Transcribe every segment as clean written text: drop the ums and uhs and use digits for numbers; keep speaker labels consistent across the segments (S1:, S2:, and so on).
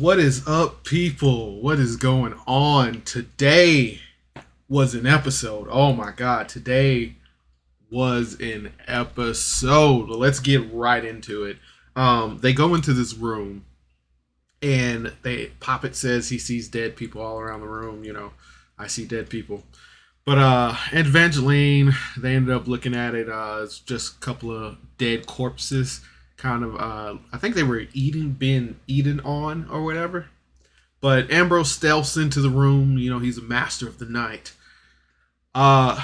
S1: What is up, people? What is going on? Today was an episode. Oh my god, today was an episode. Let's get right into it. They go into this room and Poppet says he sees dead people all around the room. I see dead people. But and Evangeline, they ended up looking at it as just a couple of dead corpses. Kind of, I think they were being eaten on or whatever. But Ambrose stealths into the room. He's a master of the night. Uh,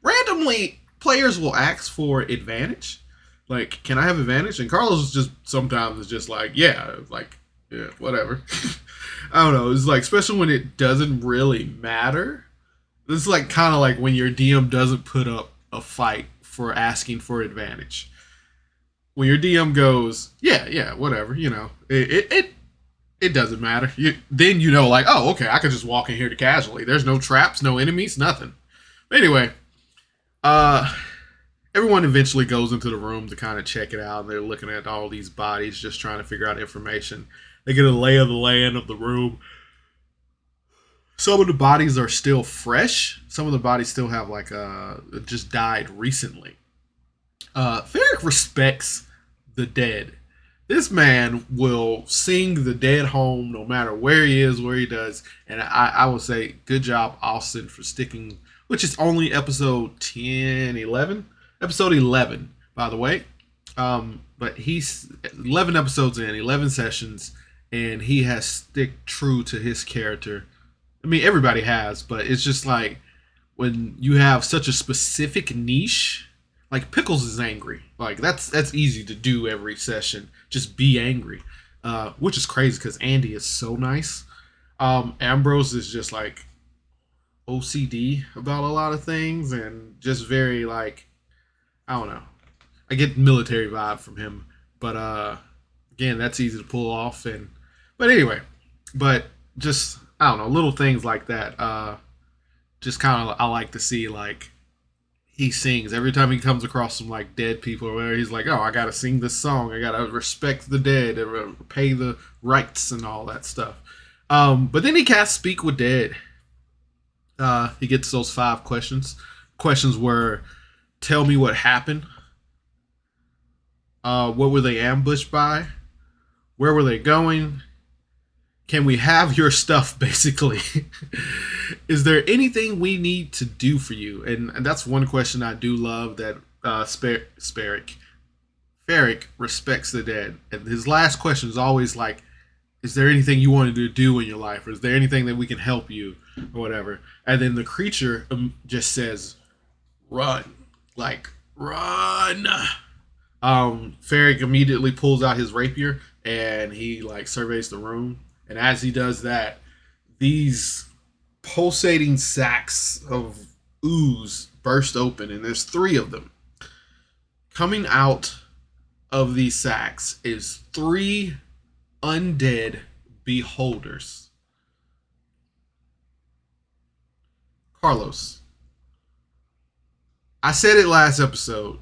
S1: Randomly, players will ask for advantage. Like, can I have advantage? And Carlos just sometimes is just like, yeah, whatever. I don't know. It's like, especially when it doesn't really matter. It's like kind of like when your DM doesn't put up a fight for asking for advantage. When your DM goes, yeah, whatever, it doesn't matter. Then like, oh, okay, I could just walk in here to casually. There's no traps, no enemies, nothing. But anyway, everyone eventually goes into the room to kind of check it out. And they're looking at all these bodies, just trying to figure out information. They get a lay of the land of the room. Some of the bodies are still fresh. Some of the bodies still have just died recently. Ferric respects the dead. This man will sing the dead home no matter where he is, where he does. And I will say, good job, Austin, for sticking, which is only episode 10, 11? Episode 11, by the way. But he's 11 episodes in, 11 sessions, and he has stick true to his character. I mean, everybody has, but it's just like when you have such a specific niche. Like, Pickles is angry. Like, that's easy to do every session. Just be angry. Which is crazy because Andy is so nice. Ambrose is just like OCD about a lot of things and just very I don't know. I get military vibe from him. But again, that's easy to pull off. But anyway, just, I don't know, little things like that. Just kind of, I like to see he sings every time he comes across some dead people or whatever. He's like, oh, I gotta sing this song. I gotta respect the dead and pay the rights and all that stuff. But then he casts Speak with Dead. He gets those 5 questions. Questions were, tell me what happened. What were they ambushed by? Where were they going? Can we have your stuff, basically? Is there anything we need to do for you? And that's one question I do love that Ferric respects the dead. And his last question is always like, is there anything you wanted to do in your life? Or is there anything that we can help you? Or whatever. And then the creature just says, run. Run. Ferric immediately pulls out his rapier and he surveys the room. And as he does that, these pulsating sacs of ooze burst open, and there's 3 of them. Coming out of these sacs is 3 undead beholders. Carlos, I said it last episode,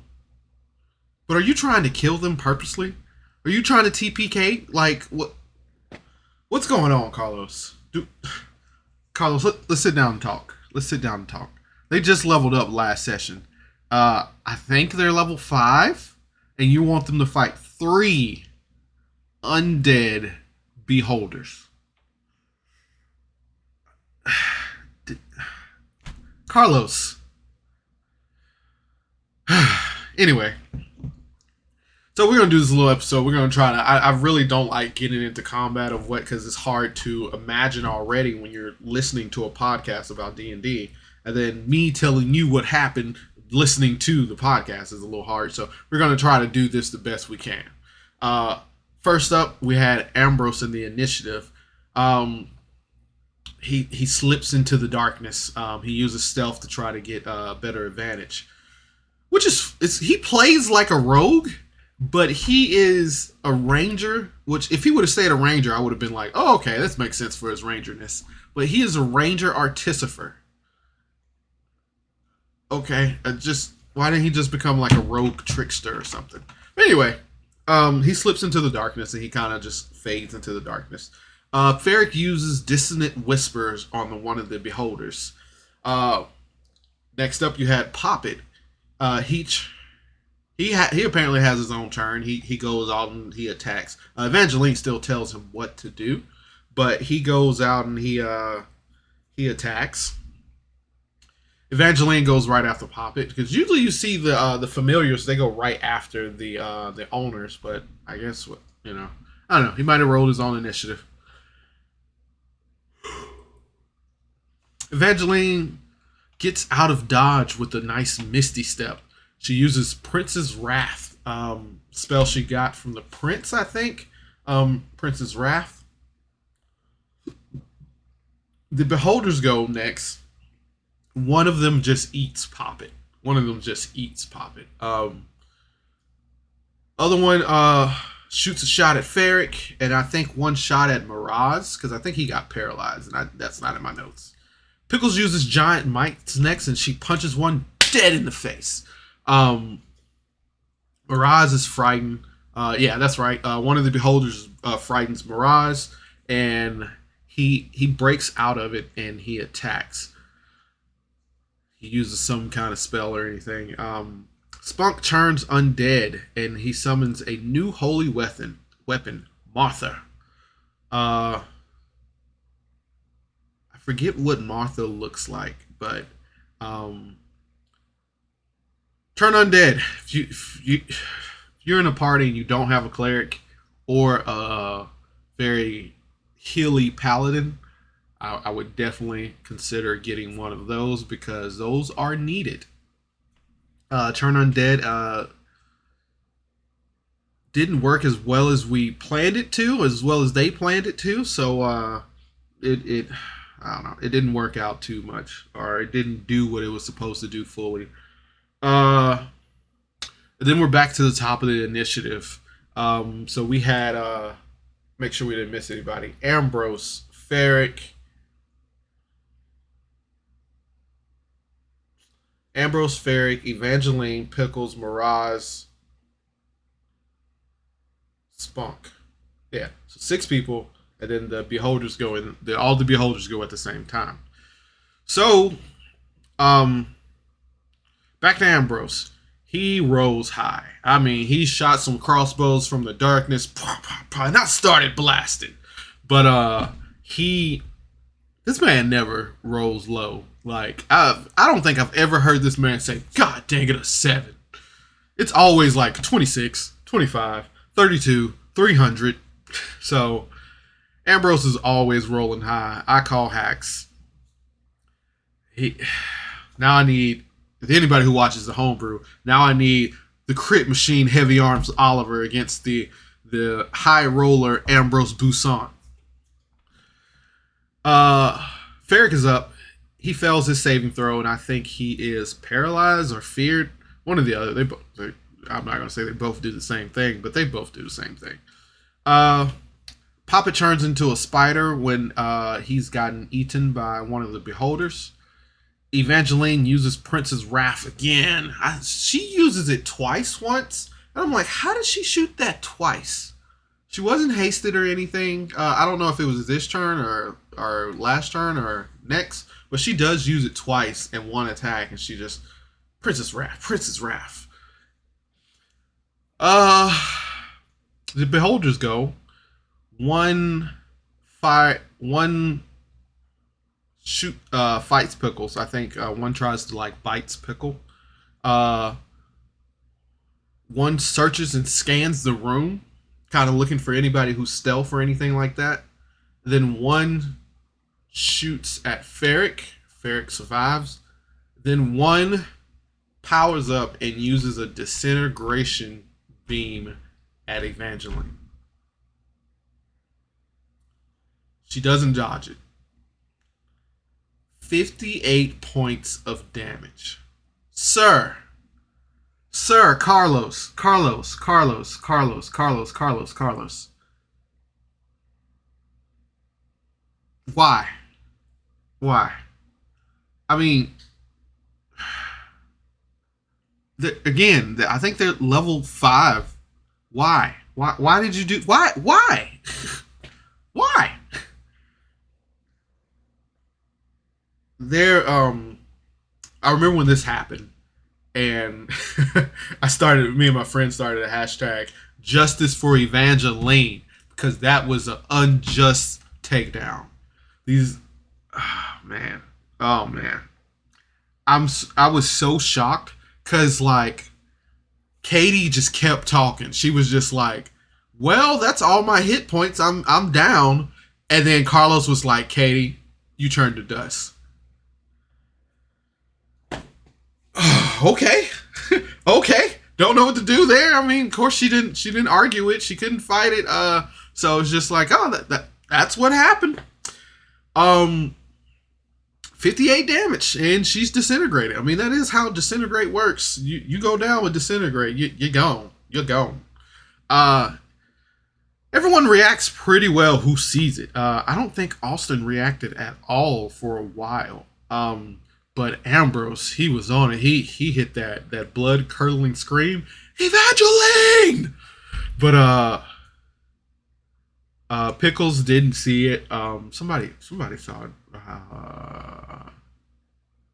S1: but are you trying to kill them purposely? Are you trying to TPK? What? What's going on, Carlos? Carlos, let's sit down and talk. They just leveled up last session. I think they're level 5, and you want them to fight 3 undead beholders. Carlos. Anyway. So we're going to do this little episode. We're going to try to... I really don't like getting into combat of what... Because it's hard to imagine already when you're listening to a podcast about D&D. And then me telling you what happened listening to the podcast is a little hard. So we're going to try to do this the best we can. First up, we had Ambrose in the initiative. He slips into the darkness. He uses stealth to try to get a better advantage. Which is... He plays like a rogue... But he is a ranger, which if he would have stayed a ranger, I would have been like, oh, okay, this makes sense for his rangerness. But he is a ranger artificer. Okay, why didn't he just become like a rogue trickster or something? But anyway, He slips into the darkness and he kind of just fades into the darkness. Ferric uses dissonant whispers on one of the beholders. Uh, Next up, you had Poppet. He apparently has his own turn. He goes out and he attacks. Evangeline still tells him what to do, but he goes out and he attacks. Evangeline goes right after Poppet because usually you see the familiars, they go right after the owners, but I guess I don't know. He might have rolled his own initiative. Evangeline gets out of dodge with a nice misty step. She uses Prince's Wrath, spell she got from the Prince, I think. Prince's Wrath. The beholders go next. One of them just eats Poppet. Other one shoots a shot at Ferric, and I think one shot at Miraz, because I think he got paralyzed, and that's not in my notes. Pickles uses Giant Mike's next, and she punches one dead in the face. Miraz is frightened. Yeah, that's right. One of the beholders frightens Miraz, and he breaks out of it and he attacks. He uses some kind of spell or anything. Spunk turns undead and he summons a new holy weapon, Martha. I forget what Martha looks like, but turn undead. If you're in a party and you don't have a cleric or a very healy paladin, I would definitely consider getting one of those because those are needed. Turn undead didn't work as well as we planned it to, as well as they planned it to. So it I don't know. It didn't work out too much, or it didn't do what it was supposed to do fully. And then we're back to the top of the initiative. So we had make sure we didn't miss anybody. Ambrose, Ferric, Evangeline, Pickles, Miraz, Spunk. Yeah, so 6 people, and then the beholders go in. All the beholders go at the same time. So, back to Ambrose. He rose high. I mean, he shot some crossbows from the darkness, and I started blasting. But this man never rose low. Like, I don't think I've ever heard this man say, God dang it, a 7. It's always like 26, 25, 32, 300. So, Ambrose is always rolling high. I call hacks. Now I need, if anybody who watches the homebrew, now I need the crit machine heavy arms Oliver against the high roller Ambrose Buisson. Ferric is up. He fails his saving throw, and I think he is paralyzed or feared. One or the other. I'm not going to say they both do the same thing, but they both do the same thing. Papa turns into a spider when he's gotten eaten by one of the beholders. Evangeline uses Prince's Wrath again. She uses it twice once. And I'm like, how did she shoot that twice? She wasn't hasted or anything. I don't know if it was this turn or last turn or next. But she does use it twice in one attack. And she just... Prince's Wrath. The beholders go. One fights Pickles. I think one tries to bites Pickle. One searches and scans the room, kind of looking for anybody who's stealth or anything like that. Then one shoots at Ferric. Ferric survives. Then one powers up and uses a disintegration beam at Evangeline. She doesn't dodge it. 58 points of damage. Sir, Carlos. Why? I mean, I think they're level 5 Why? Why did you do? Why? Why? There. I remember when this happened, and me and my friend started a hashtag Justice for Evangeline because that was an unjust takedown. These, oh man, oh man, I was so shocked because like Katie just kept talking. She was just like, "Well, that's all my hit points. I'm down." And then Carlos was like, "Katie, you turned to dust." Okay. Okay. Don't know what to do there. I mean, of course she didn't argue it. She couldn't fight it. So it's just like, oh, that's what happened. 58 damage, and she's disintegrated. I mean, that is how disintegrate works. You go down with disintegrate, you're gone. You're gone. Everyone reacts pretty well who sees it. I don't think Austin reacted at all for a while. But Ambrose, he was on it. He hit that blood curdling scream, Evangeline! But Pickles didn't see it. Somebody saw it.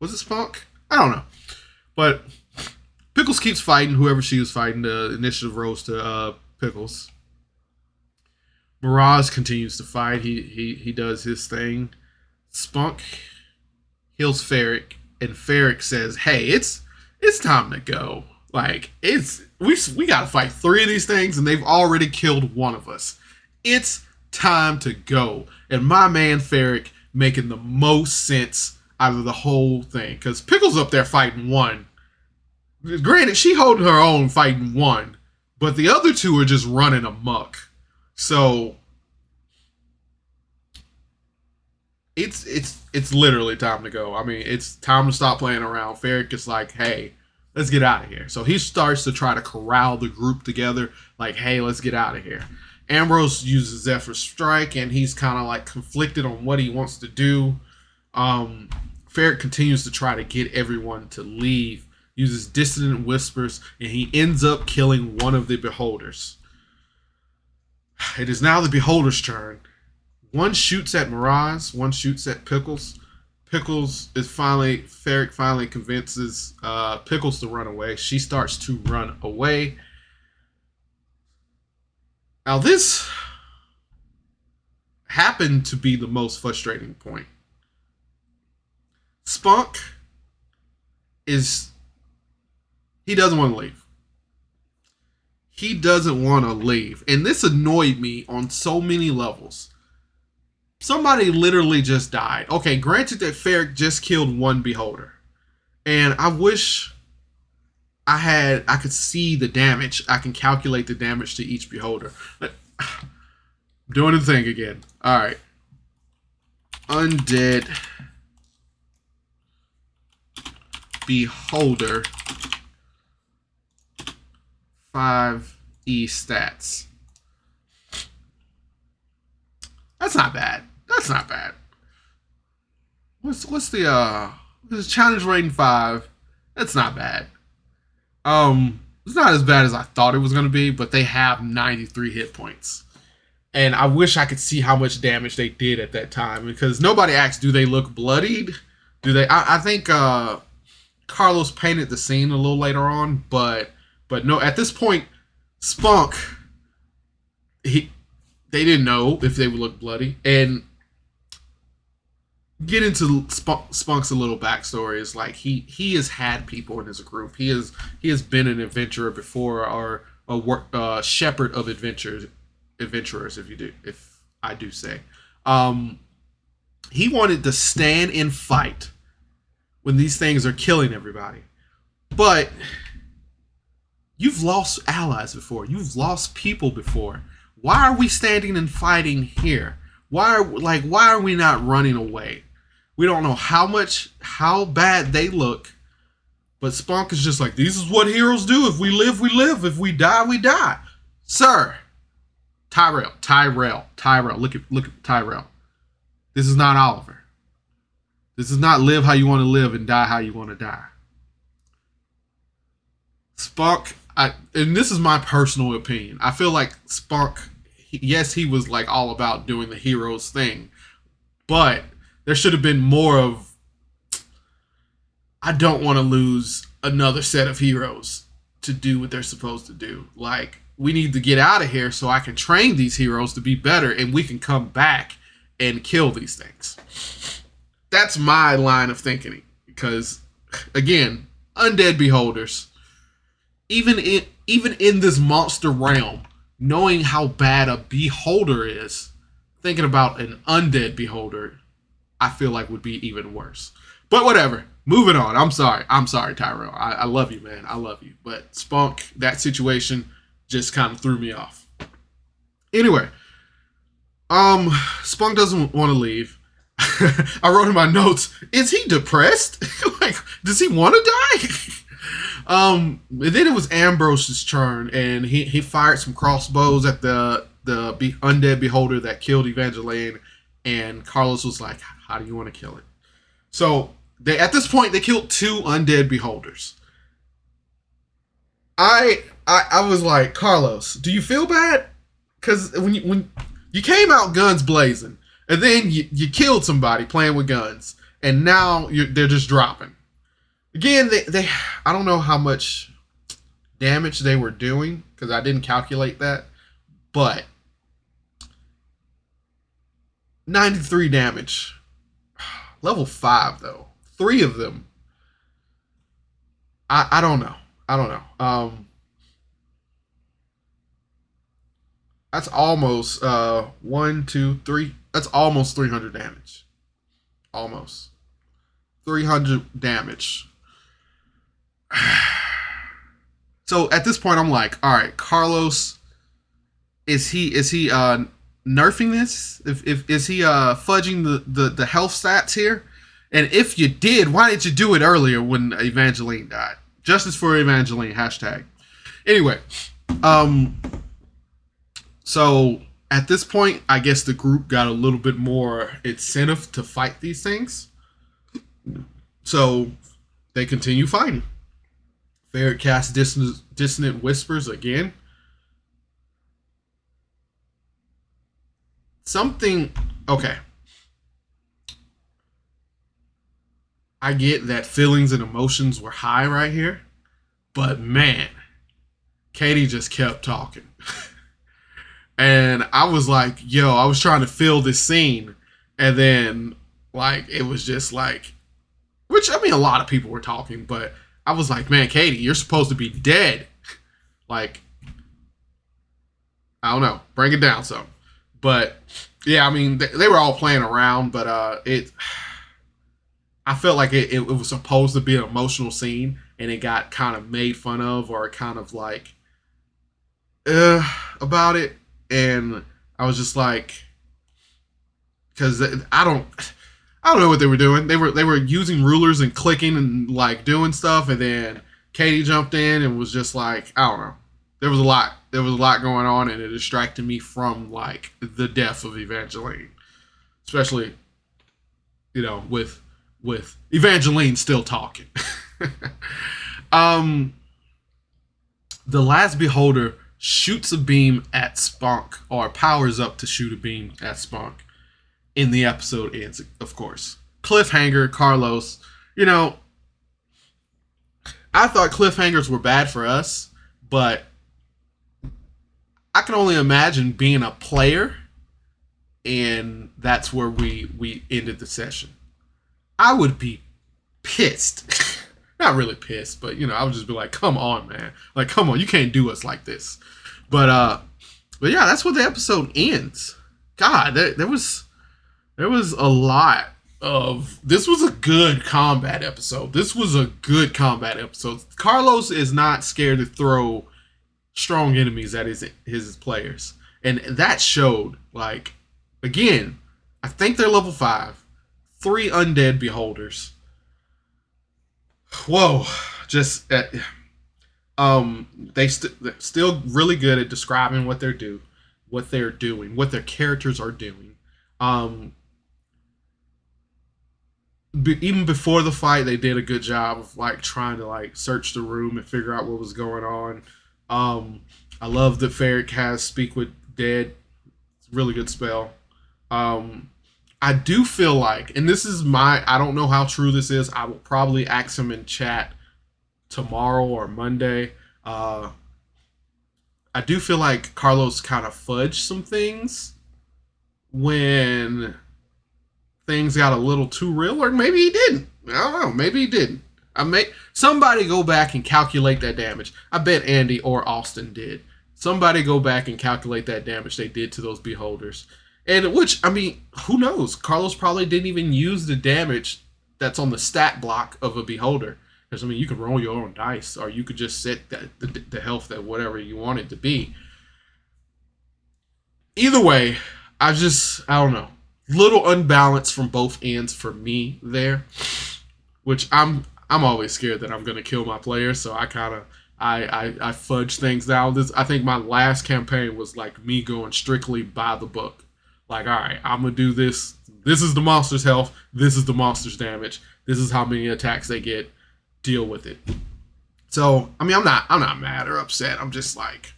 S1: Was it Spunk? I don't know. But Pickles keeps fighting whoever she was fighting. The initiative rose to Pickles. Mirage continues to fight. He does his thing. Spunk heals Ferric, and Ferric says, "Hey, it's time to go. Like we gotta fight 3 of these things, and they've already killed one of us. It's time to go." And my man Ferric making the most sense out of the whole thing, because Pickles up there fighting 1. Granted, she holding her own fighting 1, but the other 2 are just running amok. So it's literally time to go. I mean, it's time to stop playing around. Ferric is like, "Hey, let's get out of here." So he starts to try to corral the group together, like, "Hey, let's get out of here." Ambrose uses Zephyr Strike, and he's kind of like conflicted on what he wants to do. Ferric continues to try to get everyone to leave, uses Dissonant Whispers, and he ends up killing one of the Beholders. It is now the Beholder's turn. One shoots at Mirage, one shoots at Pickles. Ferric finally convinces Pickles to run away. She starts to run away. Now this happened to be the most frustrating point. Spunk he doesn't want to leave. He doesn't want to leave. And this annoyed me on so many levels. Somebody literally just died. Okay, granted that Ferric just killed one Beholder. And I wish I could see the damage. I can calculate the damage to each Beholder. But, doing the thing again. Alright. Undead Beholder 5E stats. That's not bad. That's not bad. What's the challenge rating 5? That's not bad. It's not as bad as I thought it was gonna be, but they have 93 hit points. And I wish I could see how much damage they did at that time, because nobody asked, do they look bloodied? Do they? I think Carlos painted the scene a little later on, but no, at this point, Spunk, they didn't know if they would look bloody. And get into Spunk's a little backstory is like he has had people in his group. He has been an adventurer before, or a shepherd of adventurers, if I do say. He wanted to stand and fight when these things are killing everybody. But you've lost allies before. You've lost people before. Why are we standing and fighting here? Why are we not running away? We don't know how bad they look, but Spunk is just like, this is what heroes do. If we live, we live. If we die, we die. Sir, Tyrell. Look at Tyrell. This is not Oliver. This is not live how you want to live and die how you want to die. Spunk and this is my personal opinion. I feel like Spunk, yes, he was like all about doing the heroes thing, but there should have been more of, I don't want to lose another set of heroes to do what they're supposed to do. Like, we need to get out of here so I can train these heroes to be better and we can come back and kill these things. That's my line of thinking. Because, again, undead beholders, even in this monster realm, knowing how bad a beholder is, thinking about an undead beholder, I feel like would be even worse. But whatever. Moving on. I'm sorry, Tyrell. I love you, man. I love you. But Spunk, that situation just kind of threw me off. Anyway, Spunk doesn't want to leave. I wrote in my notes, is he depressed? Like, does he want to die? And then it was Ambrose's turn, and he fired some crossbows at the undead beholder that killed Evangeline, and Carlos was like, how do you want to kill it? So at this point they killed 2 undead beholders. I was like, Carlos, do you feel bad? Because when you came out guns blazing, and then you killed somebody playing with guns, and now they're just dropping. Again, they I don't know how much damage they were doing, because I didn't calculate that, but 93 damage. Level 5, though. 3 of them. I don't know. That's almost 1, 2, 3. That's almost 300 damage. Almost 300 damage. So at this point, I'm like, all right, Carlos, is he nerfing this? Is he fudging the health stats here? And if you did, why didn't you do it earlier when Evangeline died? Justice for Evangeline, hashtag. Anyway, so at this point, I guess the group got a little bit more incentive to fight these things. So they continue fighting. Ferret casts Dissonant Whispers again. Okay. I get that feelings and emotions were high right here, but man, Katie just kept talking. And I was like, yo, I was trying to feel this scene, and then like it was just like, which, I mean, a lot of people were talking, but I was like, man, Katie, you're supposed to be dead. Like, I don't know, bring it down some. But yeah, I mean, they were all playing around, but I felt like it was supposed to be an emotional scene, and it got kind of made fun of, or kind of like about it, and I was just like, because I don't know what they were doing. They were using rulers and clicking and like doing stuff, and then Katie jumped in and was just like, I don't know. There was a lot going on, and it distracted me from like the death of Evangeline, especially, you know, with Evangeline still talking. The last beholder shoots a beam at Spunk, or powers up to shoot a beam at Spunk, and the episode ends, of course. Cliffhanger, Carlos. You know, I thought cliffhangers were bad for us, but I can only imagine being a player, and that's where we ended the session. I would be pissed. Not really pissed, but, you know, I would just be like, come on, man. Like, come on, you can't do us like this. But yeah, that's where the episode ends. God, there was a lot of... This was a good combat episode. Carlos is not scared to throw strong enemies at his players. And that showed, like, again, I think they're level 5. 3 undead beholders. Whoa, just they're still really good at describing what they're doing, what their characters are doing. Even before the fight, they did a good job of like trying to like search the room and figure out what was going on. Um, I love that Ferric has Speak with Dead. It's a really good spell. Um, I do feel like, and this is I don't know how true this is. I will probably ask him in chat tomorrow or Monday. I do feel like Carlos kind of fudged some things when things got a little too real, or maybe he didn't. I don't know. Maybe he didn't. Somebody go back and calculate that damage. I bet Andy or Austin did. Somebody go back and calculate that damage they did to those beholders. And which, I mean, who knows? Carlos probably didn't even use the damage that's on the stat block of a beholder. Because, I mean, you can roll your own dice, or you could just set the health that whatever you want it to be. Either way, I don't know. Little unbalanced from both ends for me there. Which I'm always scared that I'm going to kill my players, so I kind of I fudge things out. I think my last campaign was like me going strictly by the book. Like, all right, I'm gonna do this. This is the monster's health. This is the monster's damage. This is how many attacks they get. Deal with it. So, I mean, I'm not mad or upset. I'm just like,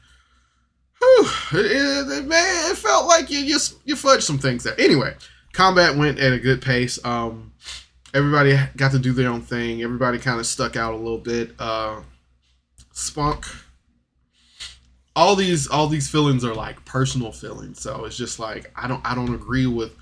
S1: whew, it felt like you fudged some things there. Anyway, combat went at a good pace. Everybody got to do their own thing. Everybody kind of stuck out a little bit. Spunk. All these feelings are like personal feelings, so it's just like I don't agree with.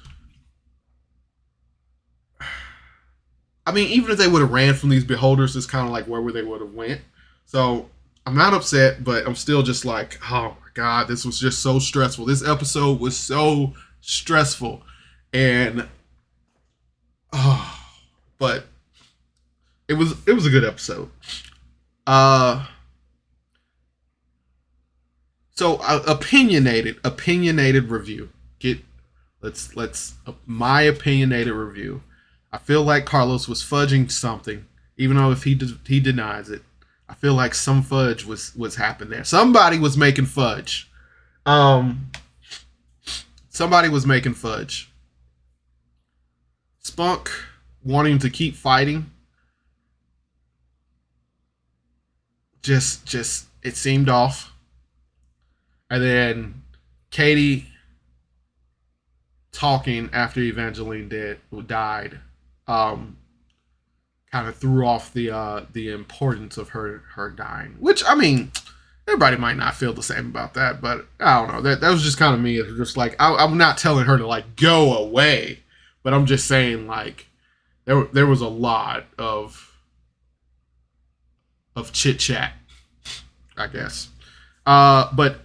S1: I mean, even if they would have ran from these beholders, it's kind of like where they would have went. So I'm not upset, but I'm still just like, oh my god, this was just so stressful. This episode was so stressful, and but it was a good episode. So opinionated review. Let's my opinionated review. I feel like Carlos was fudging something, even though if he denies it. I feel like some fudge was happening there. Somebody was making fudge. Somebody was making fudge. Spunk wanting to keep fighting. Just it seemed off. And then Katie talking after Evangeline died, kind of threw off the importance of her dying. Which, I mean, everybody might not feel the same about that, but I don't know. That was just kind of me. It's just like I'm not telling her to like go away, but I'm just saying like there was a lot of chit chat, I guess. But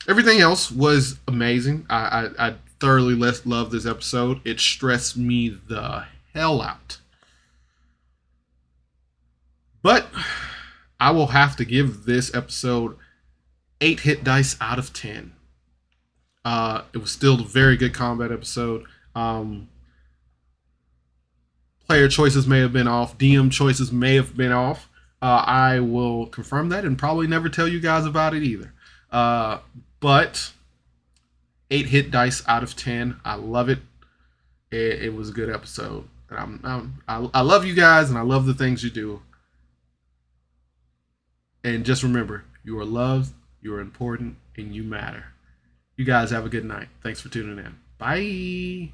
S1: everything else was amazing. I thoroughly loved this episode. It stressed me the hell out. But I will have to give this episode 8 hit dice out of 10. It was still a very good combat episode. Player choices may have been off. DM choices may have been off. I will confirm that and probably never tell you guys about it either. But 8 hit dice out of 10. I love it. It was a good episode. And I love you guys, and I love the things you do. And just remember, you are loved, you are important, and you matter. You guys have a good night. Thanks for tuning in. Bye.